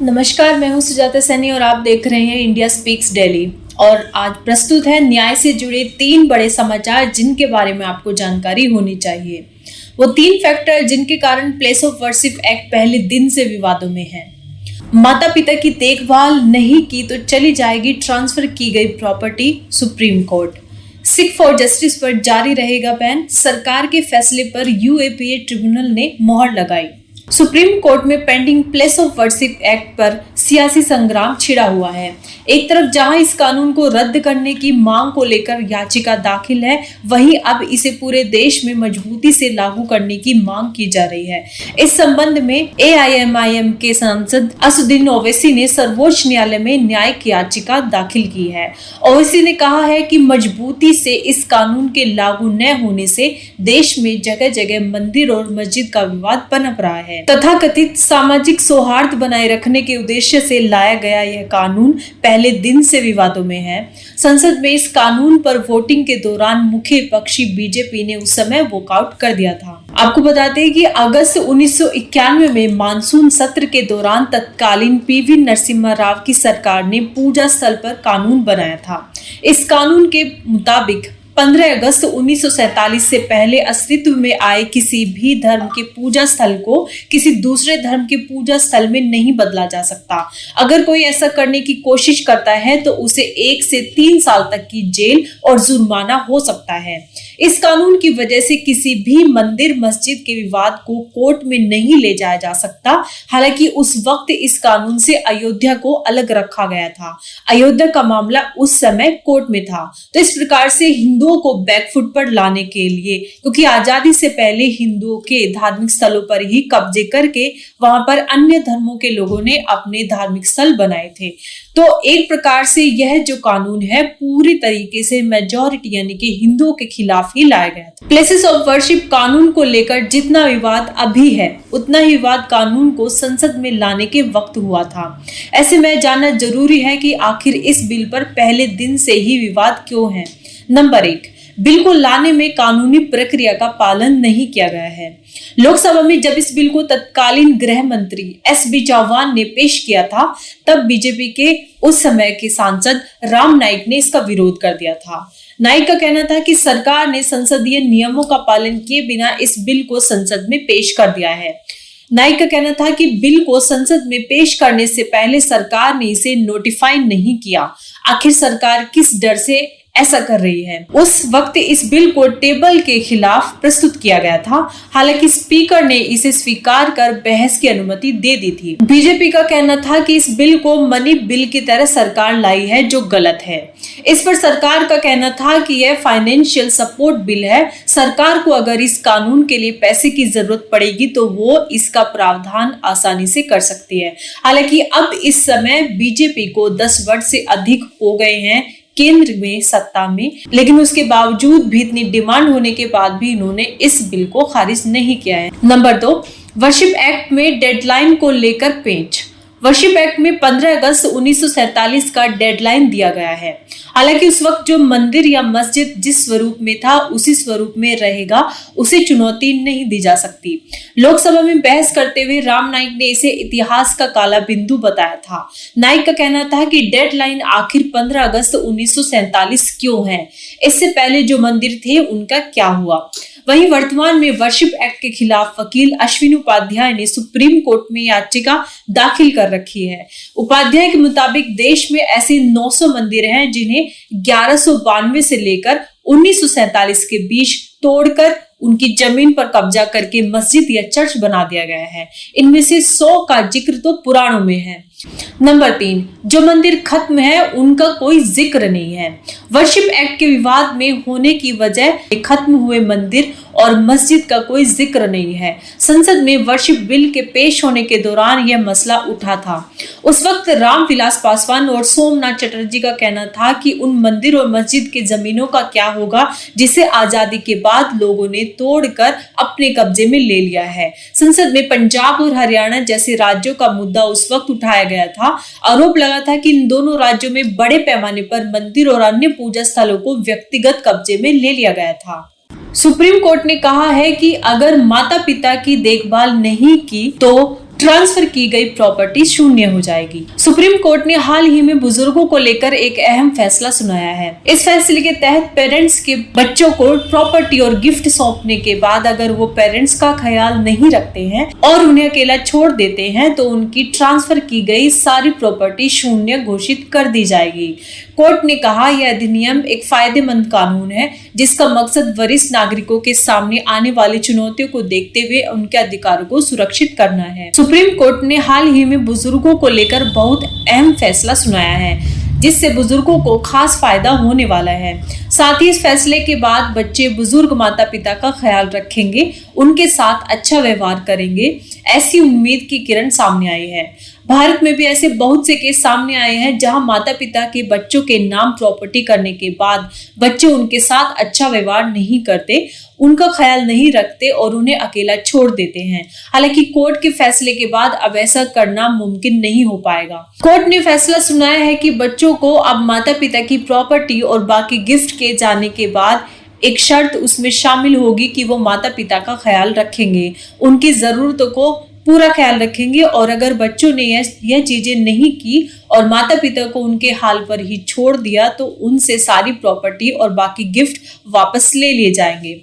नमस्कार, मैं हूं सुजाता सैनी और आप देख रहे हैं इंडिया स्पीक्स डेली। और आज प्रस्तुत है न्याय से जुड़े 3 बड़े समाचार जिनके बारे में आपको जानकारी होनी चाहिए। वो 3 फैक्टर जिनके कारण प्लेस ऑफ वर्शिप एक्ट पहले दिन से विवादों में है। माता पिता की देखभाल नहीं की तो चली जाएगी ट्रांसफर की गई property, supreme court. Sikh for justice पर जारी रहेगा बैन, सरकार के फैसले पर यूएपीए ट्रिब्यूनल ने मोहर लगाई। सुप्रीम कोर्ट में pending place of worship act पर सियासी संग्राम छिड़ा हुआ है। एक तरफ जहां इस कानून को रद्द करने की मांग को लेकर याचिका दाखिल है, वहीं अब इसे पूरे देश में मजबूती से लागू करने की मांग की जा रही है। इस संबंध में एआईएमआईएम के सांसद असदुद्दीन ओवैसी ने सर्वोच्च न्यायालय में न्यायिक याचिका दाखिल की है। ओवैसी ने कहा है कि मजबूती से इस कानून के लागू न होने से देश में जगह जगह मंदिर और मस्जिद का विवाद पनप रहा है। तथाकथित सामाजिक सौहार्द बनाए रखने के उद्देश्य से लाया गया यह कानून पहले दिन से विवादों में है। संसद में इस कानून पर वोटिंग के दौरान मुख्य विपक्षी बीजेपी ने उस समय वॉकआउट कर दिया था। आपको बताते हैं कि अगस्त 1991 में मानसून सत्र के दौरान तत्कालीन पीवी नरसिम्हा राव की सरकार ने पूजा स्थल पर कानून बनाया था। इस कानून के मुताबिक 15 अगस्त 1947 से पहले अस्तित्व में आए किसी भी धर्म के पूजा स्थल को किसी दूसरे धर्म के पूजा स्थल में नहीं बदला जा सकता। अगर कोई ऐसा करने की कोशिश करता है तो उसे 1 से 3 साल तक की जेल और जुर्माना हो सकता है। इस कानून की वजह से किसी भी मंदिर मस्जिद के विवाद को कोर्ट में नहीं ले जाया जा सकता। हालांकि उस वक्त इस कानून से अयोध्या को अलग रखा गया था। अयोध्या का मामला उस समय कोर्ट में था। तो इस प्रकार से हिंदुओं को बैकफुट पर लाने के लिए, क्योंकि आजादी से पहले हिंदुओं के धार्मिक स्थलों पर ही कब्जे करके वहां पर अन्य धर्मों के लोगों ने अपने धार्मिक स्थल बनाए थे। तो एक प्रकार से यह जो कानून है पूरी तरीके से मेजॉरिटी यानी कि हिंदुओं के खिलाफ ही लाया गया था। प्लेसेस ऑफ वर्शिप कानून को लेकर जितना विवाद अभी है उतना ही विवाद कानून को संसद में लाने के वक्त हुआ था। ऐसे में जानना जरूरी है कि आखिर इस बिल पर पहले दिन से ही विवाद क्यों है। नंबर 1, बिल को लाने में कानूनी प्रक्रिया का पालन नहीं किया गया है। लोकसभा में जब इस बिल को तत्कालीन गृह मंत्री एस.बी. चौहान ने पेश किया था, तब बीजेपी के उस समय के सांसद राम नाईक ने इसका विरोध कर दिया था। नाईक का कहना था कि सरकार ने संसदीय नियमों का पालन किए बिना इस बिल को संसद में पेश कर दिया है। नाईक का कहना था कि बिल को संसद में पेश करने से पहले सरकार ने इसे नोटिफाई नहीं किया। आखिर सरकार किस डर से ऐसा कर रही है। उस वक्त इस बिल को टेबल के खिलाफ प्रस्तुत किया गया था। हालांकि स्पीकर ने इसे स्वीकार कर बहस की अनुमति दे दी थी। बीजेपी का कहना था कि इस बिल को मनी बिल की तरह सरकार लाई है, जो गलत है। इस पर सरकार का कहना था कि यह फाइनेंशियल सपोर्ट बिल है। सरकार को अगर इस कानून के लिए पैसे की जरूरत पड़ेगी तो वो इसका प्रावधान आसानी से कर सकती है। हालांकि अब इस समय बीजेपी को 10 वर्ष से अधिक हो गए हैं केंद्र में सत्ता में, लेकिन उसके बावजूद भी इतनी डिमांड होने के बाद भी इन्होंने इस बिल को खारिज नहीं किया है। नंबर 2, वर्शिप एक्ट में डेडलाइन को लेकर पेंच। वर्शिप एक्ट में 15 अगस्त 1947 का डेडलाइन दिया गया है। हालांकि उस वक्त जो मंदिर या मस्जिद जिस स्वरूप में था उसी स्वरूप में रहेगा, उसे चुनौती नहीं दी जा सकती। लोकसभा में बहस करते हुए राम नाईक ने इसे इतिहास का काला बिंदु बताया था। नाईक का कहना था कि डेडलाइन आखिर 15 अगस्त 1947 क्यों है, इससे पहले जो मंदिर थे उनका क्या हुआ। वहीं वर्तमान में वर्शिप एक्ट के खिलाफ वकील अश्विनी उपाध्याय ने सुप्रीम कोर्ट में याचिका दाखिल कर रखी है। उपाध्याय के मुताबिक देश में ऐसे 900 मंदिर हैं जिन्हें 1192 से लेकर 1947 के बीच तोड़कर उनकी जमीन पर कब्जा करके मस्जिद या चर्च बना दिया गया है। इनमें से 100 का जिक्र तो पुराणों में है। नंबर 3, जो मंदिर खत्म है उनका कोई जिक्र नहीं है। वर्शिप एक्ट के विवाद में होने की वजह खत्म हुए मंदिर और मस्जिद का कोई जिक्र नहीं है। संसद में वर्शिप बिल के पेश होने के दौरान यह मसला उठा था। उस वक्त रामविलास पासवान और सोमनाथ चटर्जी का कहना था कि उन मंदिर और मस्जिद के जमीनों का क्या होगा जिसे आजादी के बाद लोगों ने तोड़कर अपने कब्जे में ले लिया है। संसद में पंजाब और हरियाणा जैसे राज्यों का मुद्दा उस वक्त उठाया गया था। आरोप लगा था कि इन दोनों राज्यों में बड़े पैमाने पर मंदिर और अन्य पूजा स्थलों को व्यक्तिगत कब्जे में ले लिया गया था। सुप्रीम कोर्ट ने कहा है कि अगर माता पिता की देखभाल नहीं की तो ट्रांसफर की गई प्रॉपर्टी शून्य हो जाएगी। सुप्रीम कोर्ट ने हाल ही में बुजुर्गों को लेकर एक अहम फैसला सुनाया है। इस फैसले के तहत पेरेंट्स के बच्चों को प्रॉपर्टी और गिफ्ट सौंपने के बाद अगर वो पेरेंट्स का ख्याल नहीं रखते हैं और उन्हें अकेला छोड़ देते हैं तो उनकी ट्रांसफर की गई सारी प्रॉपर्टी शून्य घोषित कर दी जाएगी। कोर्ट ने कहा यह अधिनियम एक फायदेमंद कानून है जिसका मकसद वरिष्ठ नागरिकों के सामने आने वाली चुनौतियों को देखते हुए उनके अधिकारों को सुरक्षित करना है। सुप्रीम कोर्ट ने हाल ही में बुजुर्गों को लेकर बहुत अहम फैसला सुनाया है जिससे बुजुर्गों को खास फायदा होने वाला है। साथ ही इस फैसले के बाद बच्चे बुजुर्ग माता पिता का ख्याल रखेंगे, उनके साथ अच्छा व्यवहार करेंगे, ऐसी उम्मीद की किरण सामने आई है। भारत में भी ऐसे बहुत से केस सामने आए हैं जहां माता पिता के बच्चों के नाम प्रॉपर्टी करने के बाद बच्चे उनके साथ अच्छा व्यवहार नहीं करते, उनका ख्याल नहीं रखते और उन्हें अकेला छोड़ देते हैं। हालांकि कोर्ट के फैसले के बाद अब ऐसा करना मुमकिन नहीं हो पाएगा। कोर्ट ने फैसला सुनाया है कि बच्चों को अब माता पिता की प्रॉपर्टी और बाकी गिफ्ट के जाने के बाद एक शर्त उसमें शामिल होगी कि वो माता पिता का ख्याल रखेंगे, उनकी जरूरतों को पूरा ख्याल रखेंगे और अगर बच्चों ने यह चीजें नहीं की और माता पिता को उनके हाल पर ही छोड़ दिया तो उनसे सारी प्रॉपर्टी और बाकी गिफ्ट वापस ले लिए जाएंगे।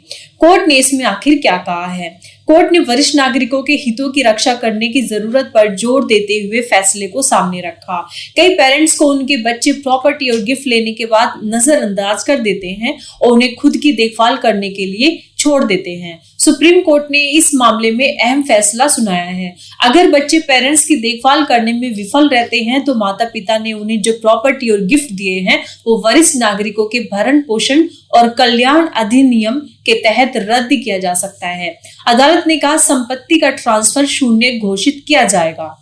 कोर्ट ने इसमें आखिर क्या कहा है? कोर्ट ने वरिष्ठ नागरिकों के हितों की रक्षा करने की जरूरत पर जोर देते हुए फैसले को सामने रखा। कई पेरेंट्स को उनके बच्चे प्रॉपर्टी और गिफ्ट लेने के बाद नजरअंदाज कर देते हैं और उन्हें खुद की देखभाल करने के लिए छोड़ देते हैं। सुप्रीम कोर्ट ने इस मामले में अहम फैसला सुनाया है। अगर बच्चे पेरेंट्स की देखभाल करने में विफल रहते हैं तो माता पिता ने उन्हें जो प्रॉपर्टी और गिफ्ट दिए हैं वो वरिष्ठ नागरिकों के भरण पोषण और कल्याण अधिनियम के तहत रद्द किया जा सकता है। अदालत ने कहा संपत्ति का ट्रांसफर शून्य घोषित किया जाएगा।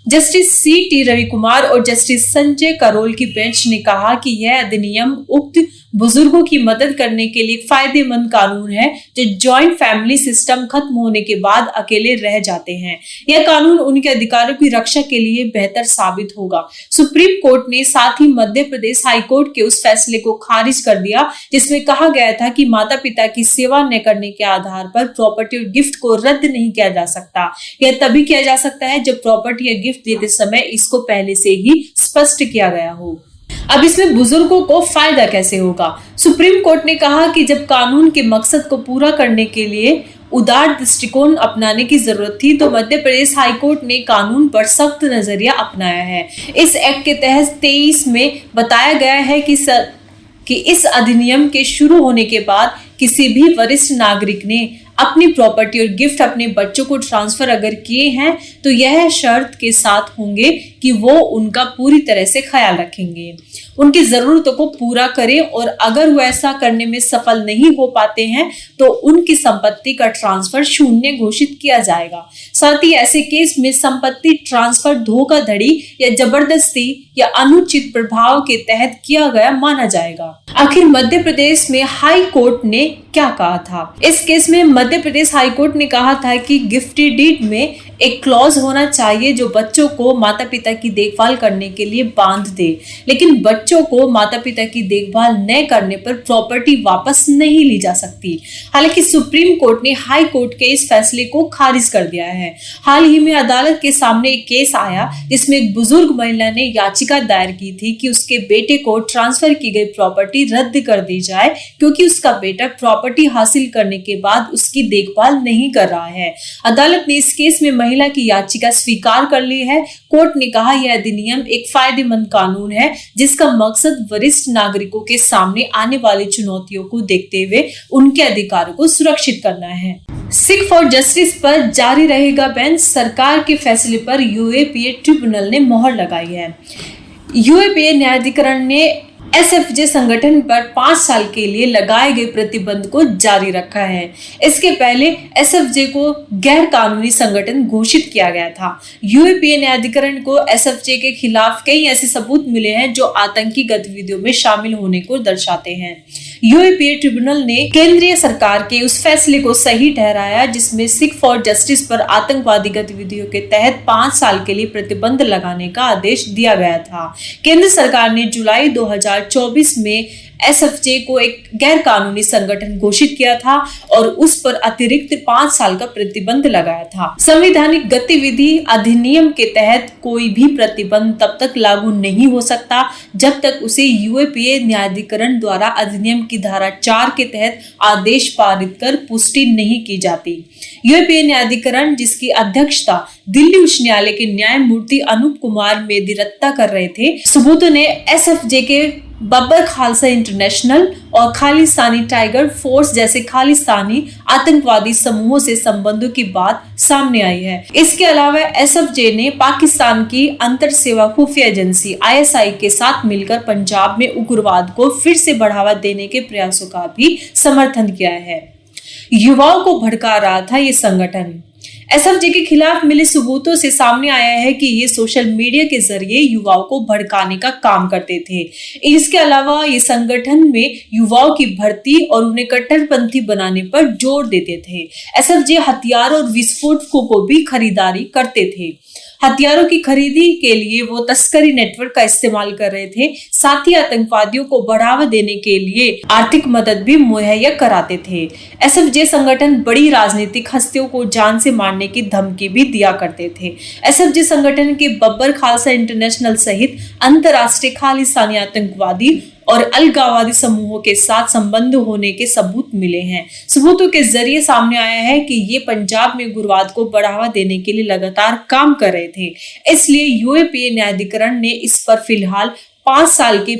Justice CT. रविकुमार और जस्टिस संजय करोल की बेंच ने कहा कि यह अधिनियम उक्त बुजुर्गों की मदद करने के लिए फायदेमंद कानून है जो जॉइंट फैमिली सिस्टम खत्म होने के बाद अकेले रह जाते हैं। यह कानून उनके अधिकारों की रक्षा के लिए बेहतर साबित होगा। सुप्रीम कोर्ट ने साथ ही मध्य प्रदेश हाई कोर्ट के उस फैसले को खारिज कर दिया जिसमें कहा गया था कि माता पिता की सेवा न करने के आधार पर प्रॉपर्टी और गिफ्ट को रद्द नहीं किया जा सकता। यह तभी किया जा सकता है जब प्रॉपर्टी या गिफ्ट देते समय इसको पहले से ही स्पष्ट किया गया हो। अब इसमें बुजुर्गों को फायदा कैसे होगा? सुप्रीम कोर्ट ने कहा कि जब कानून के मकसद को पूरा करने के लिए उदार दृष्टिकोण अपनाने की जरूरत थी तो मध्य प्रदेश हाई कोर्ट ने कानून पर सख्त नजरिया अपनाया है। इस एक्ट के तहत 23 में बताया गया है कि इस अधिनियम के शुरू होने के बाद किसी भी वरिष्ठ नागरिक ने अपनी प्रॉपर्टी और गिफ्ट अपने बच्चों को ट्रांसफर अगर किए हैं तो यह शर्त के साथ होंगे कि वो उनका पूरी तरह से ख्याल रखेंगे, उनकी जरूरतों को पूरा करें और अगर वो ऐसा करने में सफल नहीं हो पाते हैं तो उनकी संपत्ति का ट्रांसफर शून्य घोषित किया जाएगा। साथ ही ऐसे केस में संपत्ति ट्रांसफर धोखाधड़ी या जबरदस्ती या अनुचित प्रभाव के तहत किया गया माना जाएगा। आखिर मध्य प्रदेश में हाई कोर्ट ने क्या कहा था? इस केस में मध्य प्रदेश हाई कोर्ट ने कहा था कि गिफ्टी डीड में एक क्लॉज होना चाहिए जो बच्चों को माता पिता की देखभाल करने के लिए बांध दे, लेकिन बच्चों को माता पिता की देखभाल न करने पर प्रॉपर्टी वापस नहीं ली जा सकती। हालांकि सुप्रीम कोर्ट ने हाई कोर्ट के इस फैसले को खारिज कर दिया है। हाल ही में अदालत के सामने एक केस आया जिसमें एक बुजुर्ग महिला ने याचिका दायर की थी कि उसके बेटे को ट्रांसफर की गई प्रॉपर्टी रद्द कर दी जाए क्योंकि उसका बेटा प्रॉपर्टी हासिल करने के बाद उसकी देखभाल नहीं कर रहा है। अदालत ने इस केस में महिला की याचिका स्वीकार कर ली है। कोर्ट ने कहा यह अधिनियम एक फायदेमंद कानून है जिसका मकसद वरिष्ठ नागरिकों के सामने आने वाली चुनौतियों को देखते हुए उनके अधिकारों को सुरक्षित करना है। सिख फॉर जस्टिस पर जारी रहेगा बेंच, सरकार के फैसले पर यूएपीए ट्रिब्यूनल ने मोहर लगाई है। यूएपीए न्यायाधिकरण ने एसएफजे संगठन पर 5 साल के लिए लगाए गए प्रतिबंध को जारी रखा है। इसके पहले एसएफजे को गैर कानूनी संगठन घोषित किया गया था। यूएपीए न्यायाधिकरण को एसएफजे के खिलाफ कई ऐसे सबूत मिले हैं जो आतंकी गतिविधियों में शामिल होने को दर्शाते हैं। यूएपीए ट्रिब्यूनल ने केंद्रीय सरकार के उस फैसले को सही ठहराया जिसमें सिख फॉर जस्टिस पर आतंकवादी गतिविधियों के तहत 5 साल के लिए प्रतिबंध लगाने का आदेश दिया गया था। केंद्र सरकार ने जुलाई 2024 में एसएफजे को एक गैर कानूनी संगठन घोषित किया था और उस पर अतिरिक्त 5 साल का प्रतिबंध लगाया था। संवैधानिक गतिविधि अधिनियम के तहत कोई भी प्रतिबंध तब तक लागू नहीं हो सकता जब तक उसे यूएपीए न्यायाधिकरण द्वारा अधिनियम की धारा 4 के तहत आदेश पारित कर पुष्टि नहीं की जाती। यूएपीए न्यायाधिकरण, जिसकी अध्यक्षता दिल्ली उच्च न्यायालय के न्यायमूर्ति अनूप कुमार मेदिरत्ता कर रहे थे, सुबोधो ने एसएफजे के बब्बर खालसा इंटरनेशनल और खालिस्तानी टाइगर फोर्स जैसे खालिस्तानी आतंकवादी समूहों से संबंधों की बात सामने आई है। इसके अलावा एसएफजे ने पाकिस्तान की अंतर सेवा खुफिया एजेंसी आईएसआई के साथ मिलकर पंजाब में उग्रवाद को फिर से बढ़ावा देने के प्रयासों का भी समर्थन किया है। युवाओं को भड़का रहा था ये संगठन। एसएफजे के खिलाफ मिले सबूतों से सामने आया है कि ये सोशल मीडिया के जरिए युवाओं को भड़काने का काम करते थे। इसके अलावा ये संगठन में युवाओं की भर्ती और उन्हें कट्टरपंथी बनाने पर जोर देते थे। एसएफजे हथियार और विस्फोटकों को भी खरीदारी करते थे। हथियारों की खरीदी के लिए वो तस्करी नेटवर्क का इस्तेमाल कर रहे थे। साथ ही आतंकवादियों को बढ़ावा देने के लिए आर्थिक मदद भी मुहैया कराते थे। एसएफजे संगठन बड़ी राजनीतिक हस्तियों को जान से मारने की धमकी भी दिया करते थे। एसएफजे संगठन के बब्बर खालसा इंटरनेशनल सहित अंतर्राष्ट्रीय खालिस्तानी आतंकवादी और अलगाववादी समूहों के साथ संबंध होने के सबूत मिले हैं। सबूतों के जरिए सामने आया है कि ये पंजाब में उग्रवाद को बढ़ावा देने के लिए लगातार काम कर रहे थे। इसलिए यूएपीए न्यायाधिकरण ने इस पर फिलहाल 5 साल की